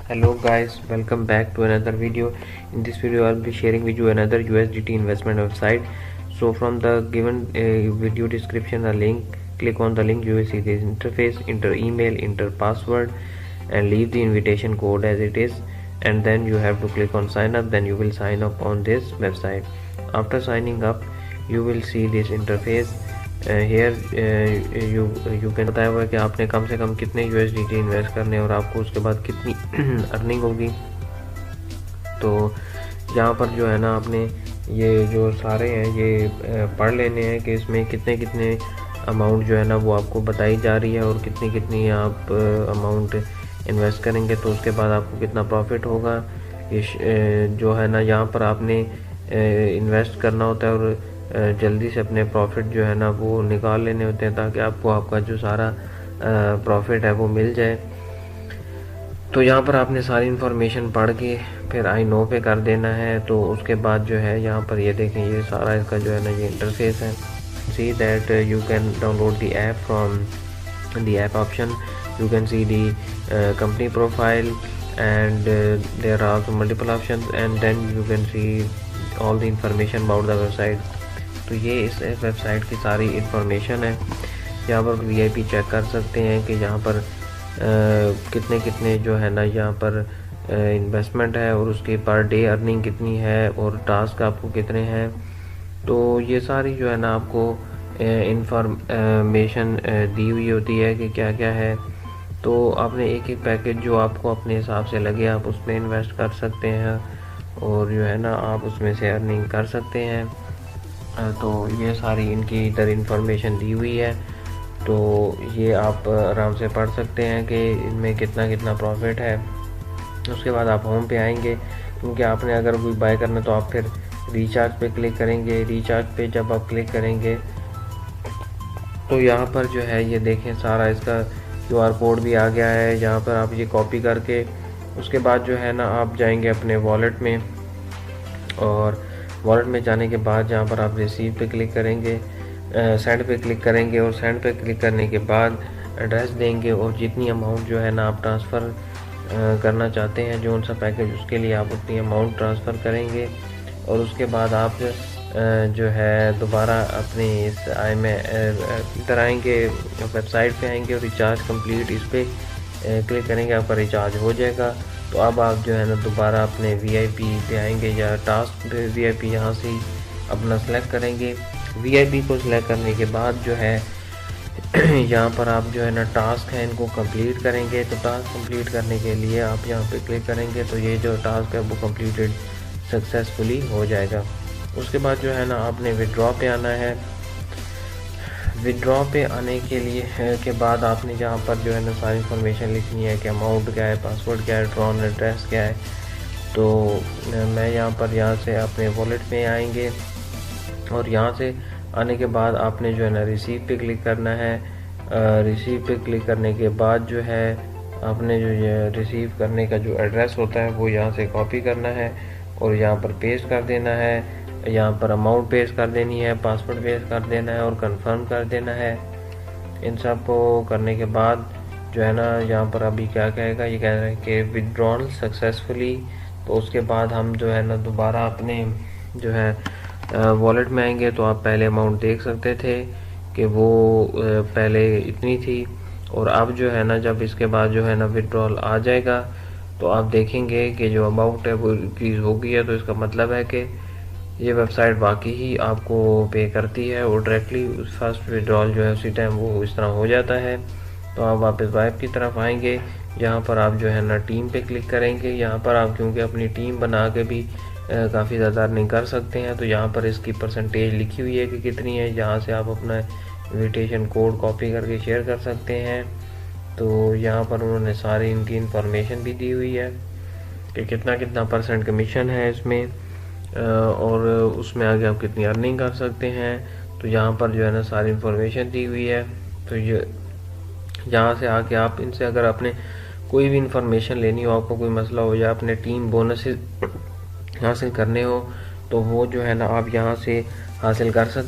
Hello guys, welcome back to another video. In this video I'll be sharing with you another USDT investment website. So from the given video description a link, click on the link, you will see this interface, enter email, enter password and leave the invitation code as it is, and then you have to click on sign up. Then you will sign up on this website. After signing up you will see this interface. Here you can बताया हुआ है कि आपने कम से कम कितने USDT invest करने और आपको उसके बाद कितनी अर्निंग होगी। तो यहाँ पर जो है ना आपने ये जो सारे हैं ये पढ़ लेने हैं कि इसमें कितने कितने अमाउंट जो है ना वो आपको बताई जा रही है और कितनी कितनी आप अमाउंट इन्वेस्ट करेंगे तो उसके बाद आपको कितना प्रॉफिट होगा। ये जो है ना यहाँ पर आपने इन्वेस्ट करना होता है और जल्दी से अपने प्रॉफिट जो है ना वो निकाल लेने होते हैं ताकि आपको आपका जो सारा प्रॉफिट है वो मिल जाए। तो यहाँ पर आपने सारी इन्फॉर्मेशन पढ़ के फिर आई नो पे कर देना है। तो उसके बाद जो है यहाँ पर ये देखें, ये सारा इसका जो है ना ये इंटरफेस है। See that you can download the app from the app option, you can see the company profile and there are also multiple options and then you can see all the information about the website. तो ये इस website की सारी information है। यहाँ पर VIP check कर सकते हैं कि यहाँ पर कितने कितने जो है ना यहाँ पर इन्वेस्टमेंट है और उसकी पर डे अर्निंग कितनी है और टास्क आपको कितने हैं। तो ये सारी जो है ना आपको इन्फॉर्मेशन दी हुई होती है कि क्या क्या है। तो आपने एक एक पैकेज जो आपको अपने हिसाब से लगे आप उसमें इन्वेस्ट कर सकते हैं और जो है ना आप उसमें से अर्निंग कर सकते हैं। तो ये सारी इनकी इधर इन्फॉर्मेशन दी हुई है। तो ये आप आराम से पढ़ सकते हैं कि इनमें कितना कितना प्रॉफिट है। उसके बाद आप होम पे आएंगे, क्योंकि आपने अगर कोई बाय करना तो आप फिर रिचार्ज पे क्लिक करेंगे। रिचार्ज पे जब आप क्लिक करेंगे तो यहाँ पर जो है ये देखें सारा इसका QR कोड भी आ गया है। यहाँ पर आप ये कॉपी करके उसके बाद जो है ना आप जाएंगे अपने वॉलेट में और वॉलेट में जाने के बाद जहाँ पर आप रिसीव पे क्लिक करेंगे, सेंड पे क्लिक करेंगे और सेंड पे क्लिक करने के बाद एड्रेस देंगे और जितनी अमाउंट जो है ना आप ट्रांसफ़र करना चाहते हैं जो उनसा पैकेज उसके लिए आप उतनी अमाउंट ट्रांसफ़र करेंगे। और उसके बाद आप जो है दोबारा अपने इस इधर आएंगे, वेबसाइट पे आएंगे और रिचार्ज कंप्लीट इस पर क्लिक करेंगे, आपका रिचार्ज हो जाएगा। तो अब आप जो है ना दोबारा अपने VIP पे आएंगे या टास्क VIP यहाँ से अपना सेलेक्ट करेंगे। VIP को सिलेक्ट करने के बाद जो है यहाँ पर आप जो है ना टास्क है इनको कंप्लीट करेंगे। तो टास्क कंप्लीट करने के लिए आप यहाँ पे क्लिक करेंगे तो ये जो टास्क है वो कंप्लीटेड सक्सेसफुली हो जाएगा। उसके बाद जो है ना आपने विड्रॉ पे आना है। विड्रॉ पे आने के लिए के बाद आपने यहाँ पर जो है ना सारी इन्फॉर्मेशन लिखनी है कि अमाउंट क्या है, पासवर्ड क्या है, ट्रॉन एड्रेस क्या है। तो मैं यहाँ से अपने वॉलेट में आएंगे और यहाँ से आने के बाद आपने जो है ना रिसीव पे क्लिक करना है। रिसीव पे क्लिक करने के बाद जो है आपने जो ये रिसीव करने का जो एड्रेस होता है वो यहाँ से कॉपी करना है और यहाँ पर पेस्ट कर देना है। यहाँ पर अमाउंट पेस्ट कर देनी है, पासवर्ड पेस्ट कर देना है और कंफर्म कर देना है। इन सब को करने के बाद जो है ना यहाँ पर अभी क्या कहेगा, ये कह रहे हैं कि विड्रॉल सक्सेसफुली। तो उसके बाद हम जो है ना दोबारा अपने जो है वॉलेट में आएंगे। तो आप पहले अमाउंट देख सकते थे कि वो पहले इतनी थी और अब जो है ना जब इसके बाद जो है ना विड्रॉल आ जाएगा तो आप देखेंगे कि जो अमाउंट है वो इंक्रीज़ हो गई है। तो इसका मतलब है कि ये वेबसाइट वाकई ही आपको पे करती है और डायरेक्टली फर्स्ट विड्रॉल जो है उसी टाइम वो इस तरह हो जाता है। तो आप वापस वेब की तरफ आएंगे, यहाँ पर आप जो है ना टीम पे क्लिक करेंगे। यहाँ पर आप क्योंकि अपनी टीम बना के भी काफ़ी ज़्यादा अर्निंग कर सकते हैं। तो यहाँ पर इसकी परसेंटेज लिखी हुई है कि कितनी है, यहाँ से आप अपना इन्विटेशन कोड कॉपी करके शेयर कर सकते हैं। तो यहाँ पर उन्होंने सारी इनकी इंफॉर्मेशन भी दी हुई है कि कितना कितना परसेंट कमीशन है इसमें और उसमें आगे आप कितनी अर्निंग कर सकते हैं। तो यहाँ पर जो है ना सारी इन्फॉर्मेशन दी हुई है। तो ये यहाँ से आके आप इनसे अगर आपने कोई भी इंफॉर्मेशन लेनी हो, आपको कोई मसला हो या अपने टीम बोनसेस हासिल करने हो तो वो जो है ना आप यहाँ से हासिल कर सकते